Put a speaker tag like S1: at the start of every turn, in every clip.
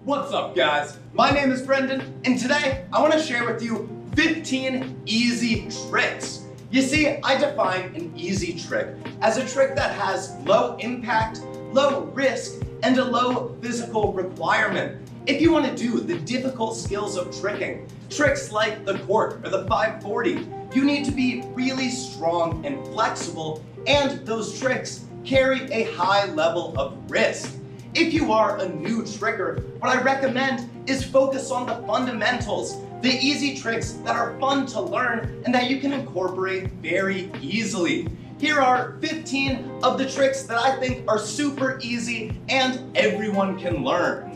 S1: What's up, guys? My name is Brendan, and today I want to share with you 15 easy tricks. You see, I define an easy trick as a trick that has low impact, low risk, and a low physical requirement. If you want to do the difficult skills of tricking, tricks like the cork or the 540, you need to be really strong and flexible, and those tricks carry a high level of risk. If you are a new tricker, what I recommend is focus on the fundamentals, the easy tricks that are fun to learn and that you can incorporate very easily. Here are 15 of the tricks that I think are super easy and everyone can learn.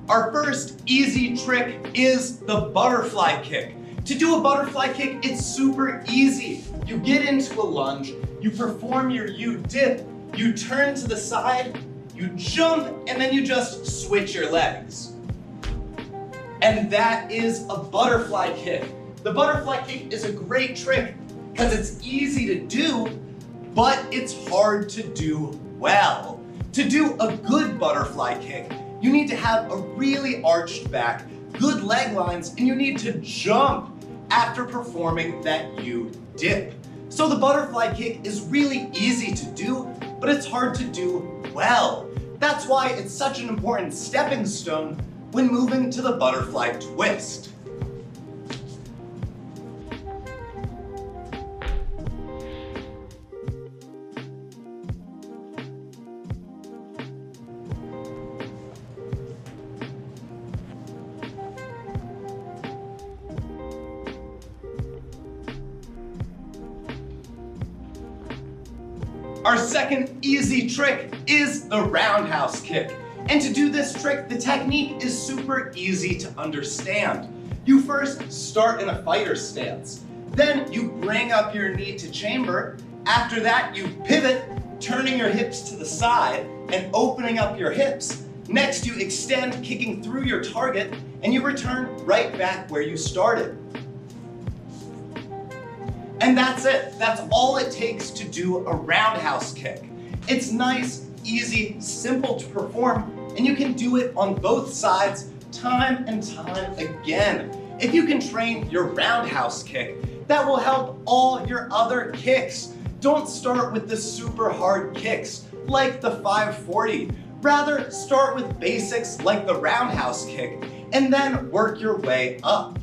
S1: Our first easy trick is the butterfly kick. To do a butterfly kick, it's super easy. You get into a lunge, you perform your U-dip, you turn to the side, you jump, and then you just switch your legs. And that is a butterfly kick. The butterfly kick is a great trick because it's easy to do, but it's hard to do well. To do a good butterfly kick, you need to have a really arched back, good leg lines, and you need to jump after performing that U-dip. So the butterfly kick is really easy to do, but it's hard to do well. That's why it's such an important stepping stone when moving to the butterfly twist. Our second easy trick is the roundhouse kick. And to do this trick, the technique is super easy to understand. You first start in a fighter stance. Then you bring up your knee to chamber. After that, you pivot, turning your hips to the side and opening up your hips. Next, you extend, kicking through your target, and you return right back where you started. And that's it. That's all it takes to do a roundhouse kick. It's nice, easy, simple to perform, and you can do it on both sides time and time again. If you can train your roundhouse kick, that will help all your other kicks. Don't start with the super hard kicks like the 540. Rather, start with basics like the roundhouse kick and then work your way up.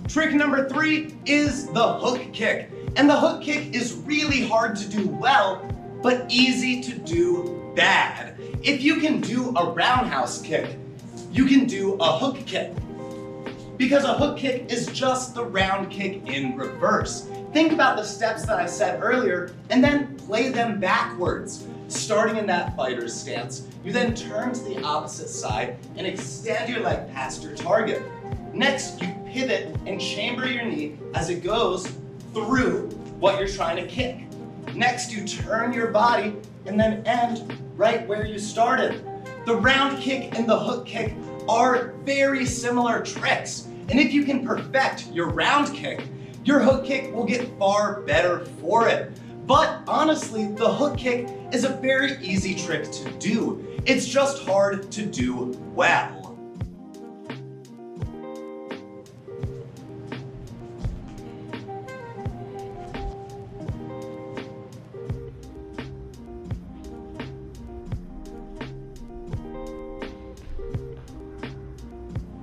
S1: Trick number 3 is the hook kick. And the hook kick is really hard to do well, but easy to do bad. If you can do a roundhouse kick, you can do a hook kick. Because a hook kick is just the round kick in reverse. Think about the steps that I said earlier and then play them backwards. Starting in that fighter's stance, you then turn to the opposite side and extend your leg past your target. Next, you pivot and chamber your knee as it goes through what you're trying to kick. Next, you turn your body and then end right where you started. The round kick and the hook kick are very similar tricks. And if you can perfect your round kick, your hook kick will get far better for it. But honestly, the hook kick is a very easy trick to do. It's just hard to do well.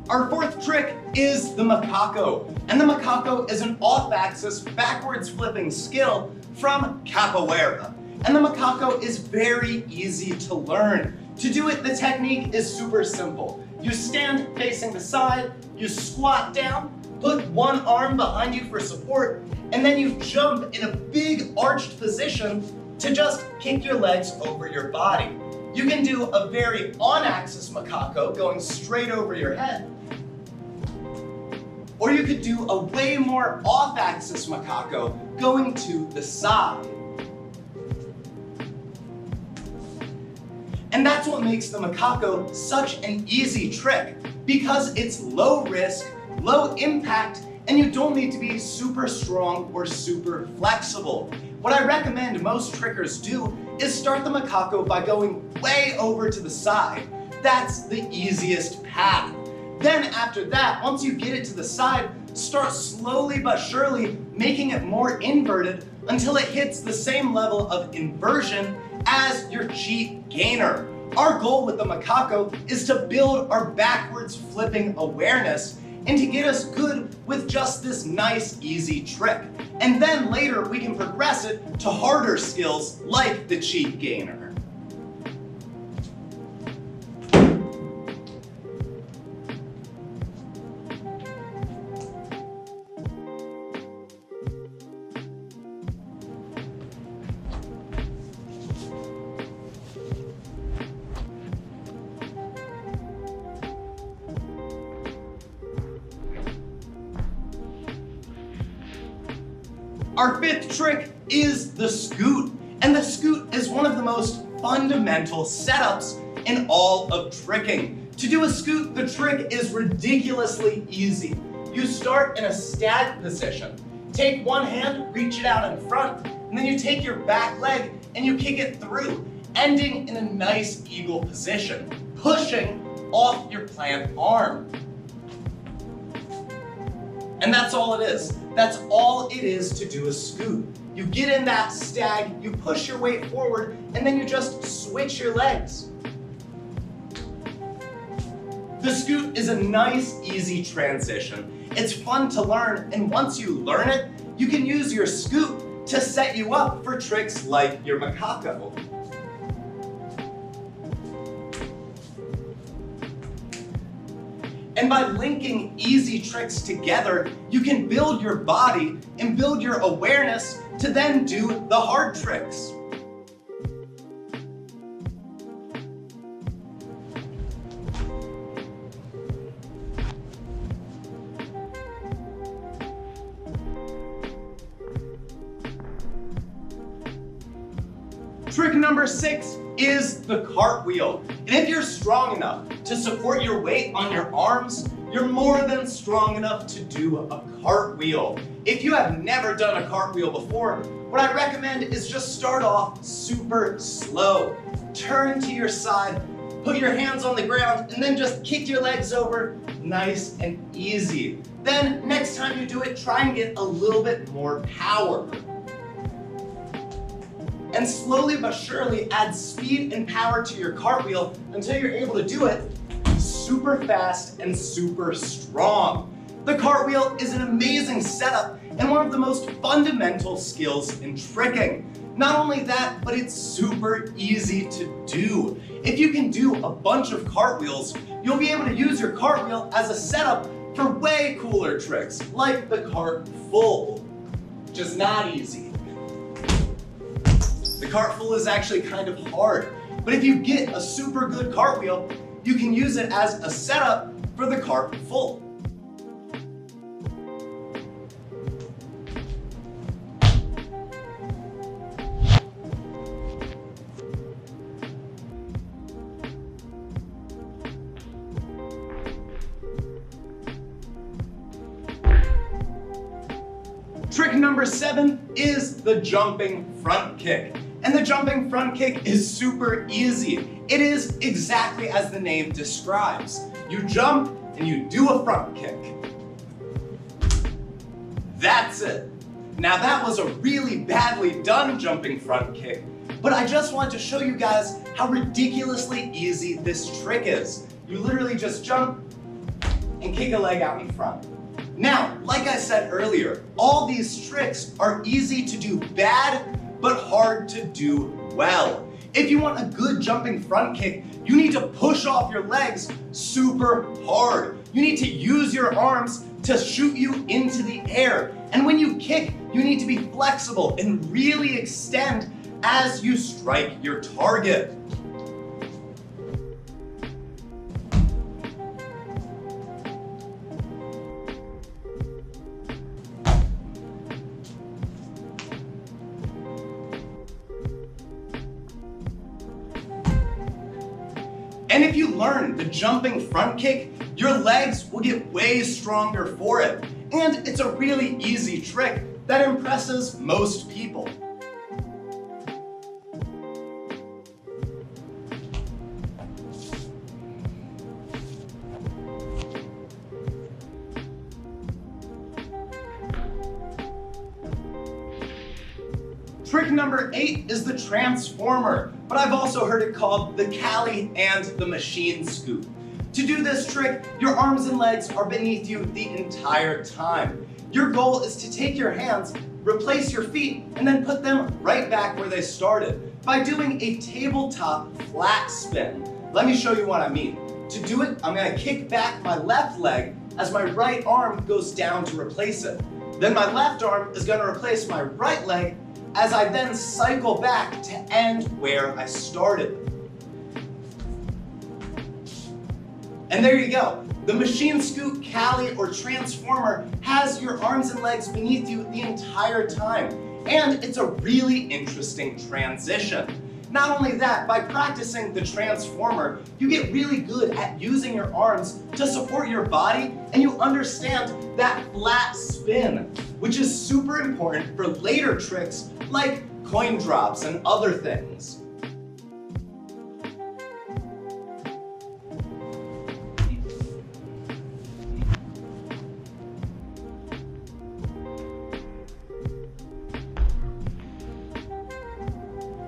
S1: Our fourth trick is the macaco. And the macaco is an off-axis, backwards flipping skill from capoeira. And the macaco is very easy to learn. To do it, the technique is super simple. You stand facing the side, you squat down, put one arm behind you for support, and then you jump in a big arched position to just kick your legs over your body. You can do a very on-axis macaco going straight over your head, or you could do a way more off-axis macaco going to the side. And that's what makes the macaco such an easy trick, because it's low risk, low impact, and you don't need to be super strong or super flexible. What I recommend most trickers do is start the macaco by going way over to the side. That's the easiest path. Then after that, once you get it to the side, start slowly but surely making it more inverted until it hits the same level of inversion as your cheat gainer. Our goal with the macaco is to build our backwards flipping awareness and to get us good with just this nice, easy trick. And then later we can progress it to harder skills like the cheat gainer. Our fifth trick is the scoot, and the scoot is one of the most fundamental setups in all of tricking. To do a scoot, the trick is ridiculously easy. You start in a stag position. Take one hand, reach it out in front, and then you take your back leg and you kick it through, ending in a nice eagle position, pushing off your plant arm. And that's all it is. That's all it is to do a scoot. You get in that stag, you push your weight forward, and then you just switch your legs. The scoot is a nice, easy transition. It's fun to learn, and once you learn it, you can use your scoot to set you up for tricks like your macaco. And by linking easy tricks together, you can build your body and build your awareness to then do the hard tricks. Trick number 6 is the cartwheel. And if you're strong enough to support your weight on your arms, you're more than strong enough to do a cartwheel. If you have never done a cartwheel before, what I recommend is just start off super slow. Turn to your side, put your hands on the ground, and then just kick your legs over, nice and easy. Then next time you do it, try and get a little bit more power. And slowly but surely add speed and power to your cartwheel until you're able to do it super fast and super strong. The cartwheel is an amazing setup and one of the most fundamental skills in tricking. Not only that, but it's super easy to do. If you can do a bunch of cartwheels, you'll be able to use your cartwheel as a setup for way cooler tricks, like the cart full, which is not easy. The cart full is actually kind of hard, but if you get a super good cartwheel, you can use it as a setup for the cart full. Trick number 7 is the jumping front kick. And the jumping front kick is super easy. It is exactly as the name describes. You jump and you do a front kick. That's it. Now that was a really badly done jumping front kick, but I just wanted to show you guys how ridiculously easy this trick is. You literally just jump and kick a leg out in front. Now, like I said earlier, all these tricks are easy to do bad, but hard to do well. If you want a good jumping front kick, you need to push off your legs super hard. You need to use your arms to shoot you into the air. And when you kick, you need to be flexible and really extend as you strike your target. And if you learn the jumping front kick, your legs will get way stronger for it. And it's a really easy trick that impresses most people. Trick number 8 is the transformer, but I've also heard it called the Cali and the machine scoop. To do this trick, your arms and legs are beneath you the entire time. Your goal is to take your hands, replace your feet, and then put them right back where they started by doing a tabletop flat spin. Let me show you what I mean. To do it, I'm going to kick back my left leg as my right arm goes down to replace it. Then my left arm is going to replace my right leg as I then cycle back to end where I started. And there you go. The machine scoop, Cali, or transformer has your arms and legs beneath you the entire time. And it's a really interesting transition. Not only that, by practicing the transformer, you get really good at using your arms to support your body, and you understand that flat spin, which is super important for later tricks like coin drops and other things.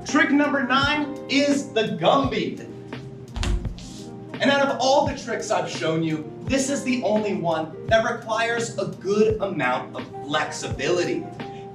S1: Trick number 9 is the Gumby. And out of all the tricks I've shown you, this is the only one that requires a good amount of flexibility.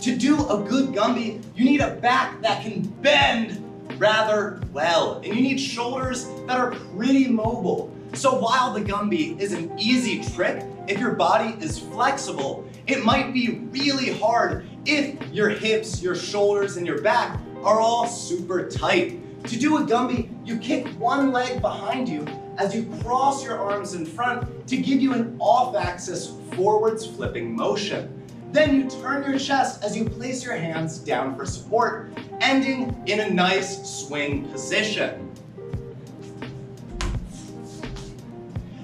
S1: To do a good Gumby, you need a back that can bend rather well, and you need shoulders that are pretty mobile. So while the Gumby is an easy trick, if your body is flexible, it might be really hard if your hips, your shoulders, and your back are all super tight. To do a Gumby, you kick one leg behind you as you cross your arms in front to give you an off-axis forwards flipping motion. Then you turn your chest as you place your hands down for support, ending in a nice swing position.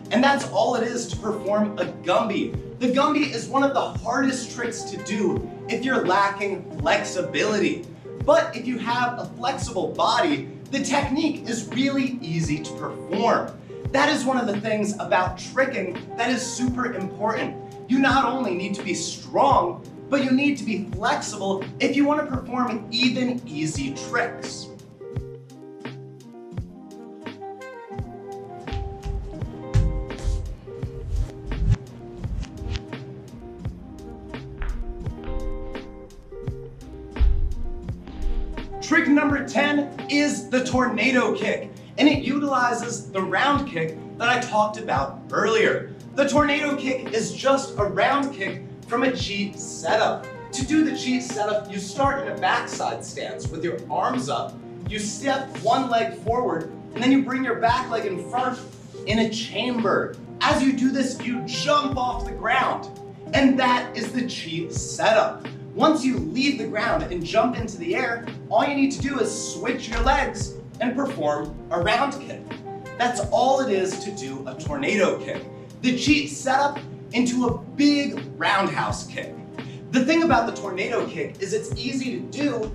S1: And that's all it is to perform a Gumby. The Gumby is one of the hardest tricks to do if you're lacking flexibility. But if you have a flexible body, the technique is really easy to perform. That is one of the things about tricking that is super important. You not only need to be strong, but you need to be flexible if you want to perform even easy tricks. Trick number 10 is the tornado kick, and it utilizes the round kick that I talked about earlier. The tornado kick is just a round kick from a cheat setup. To do the cheat setup, you start in a backside stance with your arms up. You step one leg forward, and then you bring your back leg in front in a chamber. As you do this, you jump off the ground, and that is the cheat setup. Once you leave the ground and jump into the air, all you need to do is switch your legs and perform a round kick. That's all it is to do a tornado kick. The cheat setup into a big roundhouse kick. The thing about the tornado kick is it's easy to do,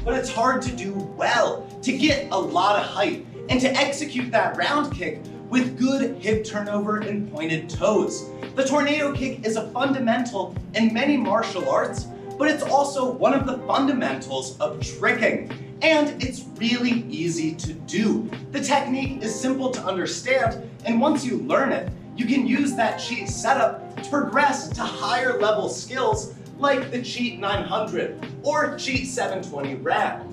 S1: but it's hard to do well, to get a lot of height, and to execute that round kick with good hip turnover and pointed toes. The tornado kick is a fundamental in many martial arts, but it's also one of the fundamentals of tricking. And it's really easy to do. The technique is simple to understand, and once you learn it, you can use that cheat setup to progress to higher level skills like the cheat 900 or cheat 720 round.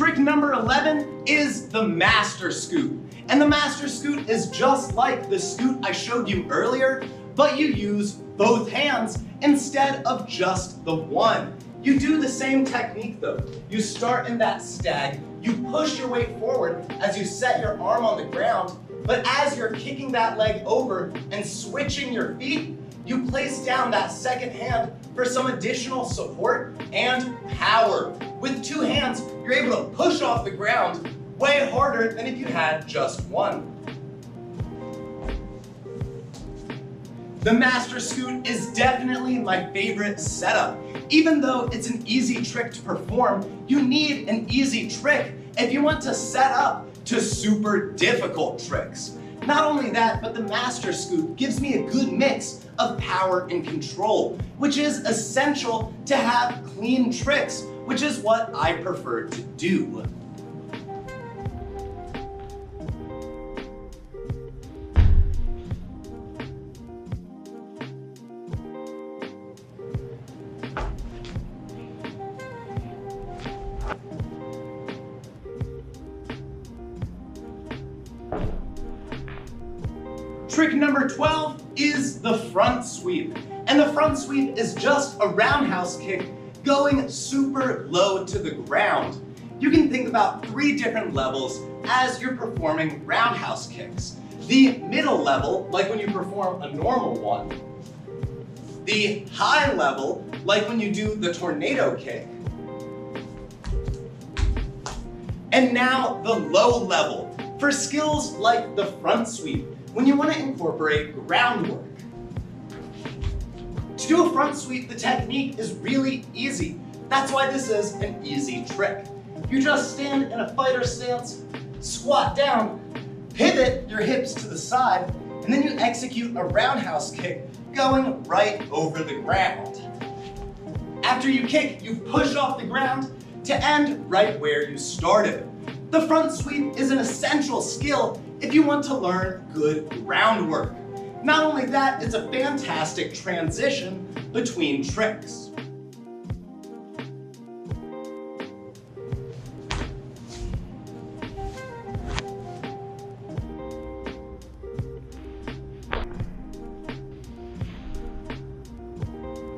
S1: Trick number 11 is the master scoot. And the master scoot is just like the scoot I showed you earlier, but you use both hands instead of just the one. You do the same technique though. You start in that stag, you push your weight forward as you set your arm on the ground, but as you're kicking that leg over and switching your feet, you place down that second hand for some additional support and power. With two hands, you're able to push off the ground way harder than if you had just one. The master scoot is definitely my favorite setup. Even though it's an easy trick to perform, you need an easy trick if you want to set up to super difficult tricks. Not only that, but the master scoot gives me a good mix of power and control, which is essential to have clean tricks, which is what I prefer to do. Trick number 12 is the front sweep. And the front sweep is just a roundhouse kick going super low to the ground. You can think about 3 different levels as you're performing roundhouse kicks. The middle level, like when you perform a normal one. The high level, like when you do the tornado kick. And now the low level, for skills like the front sweep, when you want to incorporate groundwork. To do a front sweep, the technique is really easy. That's why this is an easy trick. You just stand in a fighter stance, squat down, pivot your hips to the side, and then you execute a roundhouse kick going right over the ground. After you kick, you push off the ground to end right where you started. The front sweep is an essential skill if you want to learn good groundwork. Not only that, it's a fantastic transition between tricks.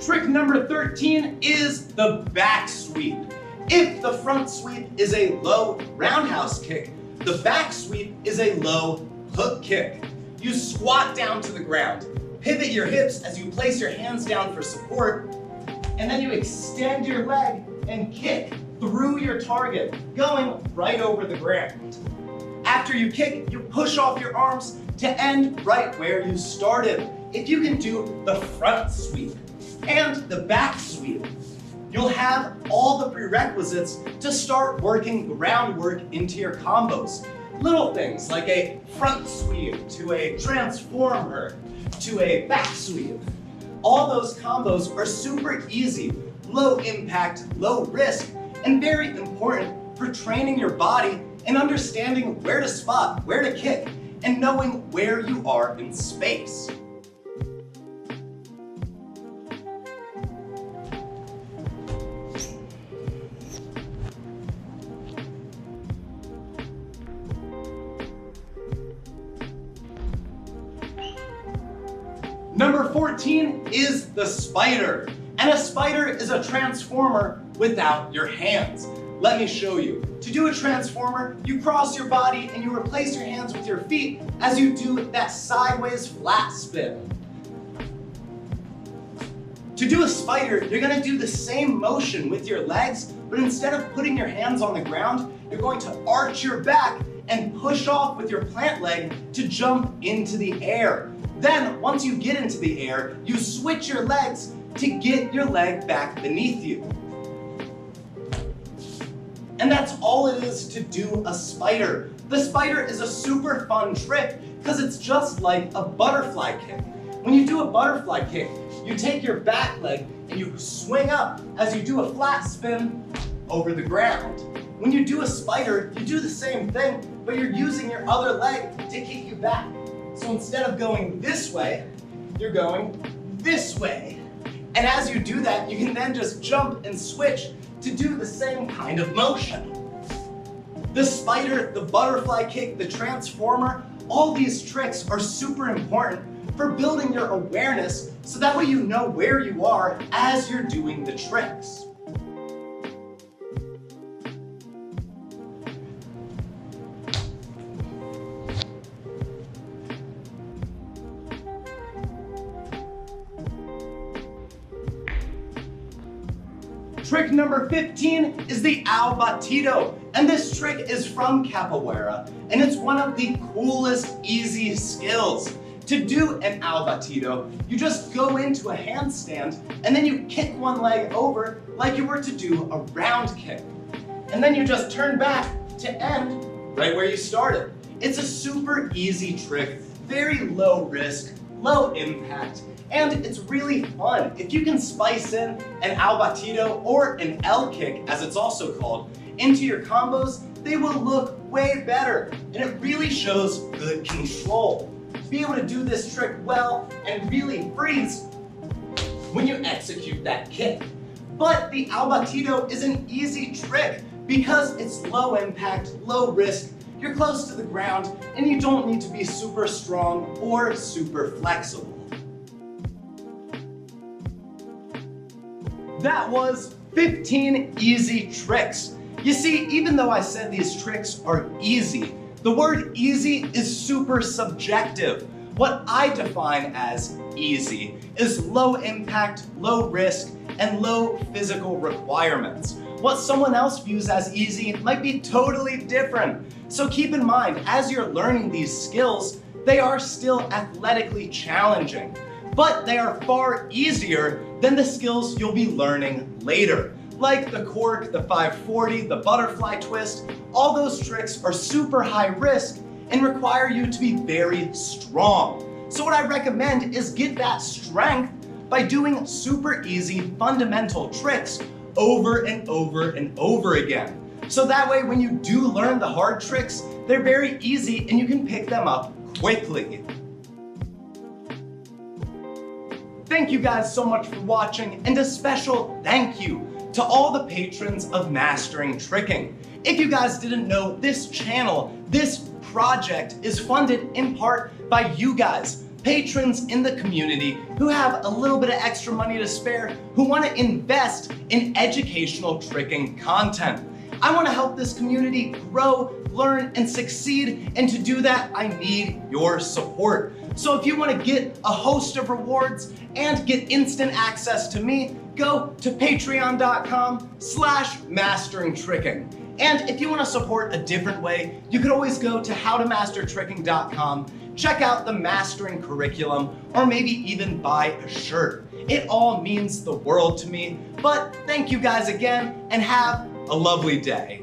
S1: Trick number 13 is the back sweep. If the front sweep is a low roundhouse kick, the back sweep is a low hook kick. You squat down to the ground, pivot your hips as you place your hands down for support, and then you extend your leg and kick through your target, going right over the ground. After you kick, you push off your arms to end right where you started. If you can do the front sweep and the back sweep, you'll have all the prerequisites to start working groundwork into your combos. Little things like a front sweep to a transformer to a back sweep. All those combos are super easy, low impact, low risk, and very important for training your body and understanding where to spot, where to kick, and knowing where you are in space. Number 14 is the spider. And a spider is a transformer without your hands. Let me show you. To do a transformer, you cross your body and you replace your hands with your feet as you do that sideways flat spin. To do a spider, you're going to do the same motion with your legs, but instead of putting your hands on the ground, you're going to arch your back and push off with your plant leg to jump into the air. Then, once you get into the air, you switch your legs to get your leg back beneath you. And that's all it is to do a spider. The spider is a super fun trick because it's just like a butterfly kick. When you do a butterfly kick, you take your back leg and you swing up as you do a flat spin over the ground. When you do a spider, you do the same thing, but you're using your other leg to kick you back. So instead of going this way, you're going this way. And as you do that, you can then just jump and switch to do the same kind of motion. The spider, the butterfly kick, the transformer, all these tricks are super important for building your awareness so that way you know where you are as you're doing the tricks. Trick number 15 is the al batito, and this trick is from capoeira, and it's one of the coolest, easy skills. To do an al batito, you just go into a handstand, and then you kick one leg over like you were to do a round kick. And then you just turn back to end right where you started. It's a super easy trick, very low risk, low impact, and it's really fun. If you can spice in an al batito or an L kick, as it's also called, into your combos, they will look way better, and it really shows good control. Be able to do this trick well and really freeze when you execute that kick. But the al batito is an easy trick because it's low impact, low risk, you're close to the ground, and you don't need to be super strong or super flexible. That was 15 easy tricks. You see, even though I said these tricks are easy, the word easy is super subjective. What I define as easy is low impact, low risk, and low physical requirements. What someone else views as easy might be totally different. So keep in mind, as you're learning these skills, they are still athletically challenging, but they are far easier than the skills you'll be learning later. Like the cork, the 540, the butterfly twist, all those tricks are super high risk and require you to be very strong. So what I recommend is get that strength by doing super easy fundamental tricks over and over and over again. So that way when you do learn the hard tricks, they're very easy and you can pick them up quickly. Thank you guys so much for watching, and a special thank you to all the patrons of Mastering Tricking. If you guys didn't know, this channel, this project is funded in part by you guys, patrons in the community who have a little bit of extra money to spare, who want to invest in educational tricking content. I want to help this community grow, learn, and succeed, and to do that, I need your support. So if you want to get a host of rewards and get instant access to me, go to patreon.com/masteringtricking. And if you want to support a different way, you could always go to howtomastertricking.com, check out the mastering curriculum, or maybe even buy a shirt. It all means the world to me, but thank you guys again, and have a lovely day.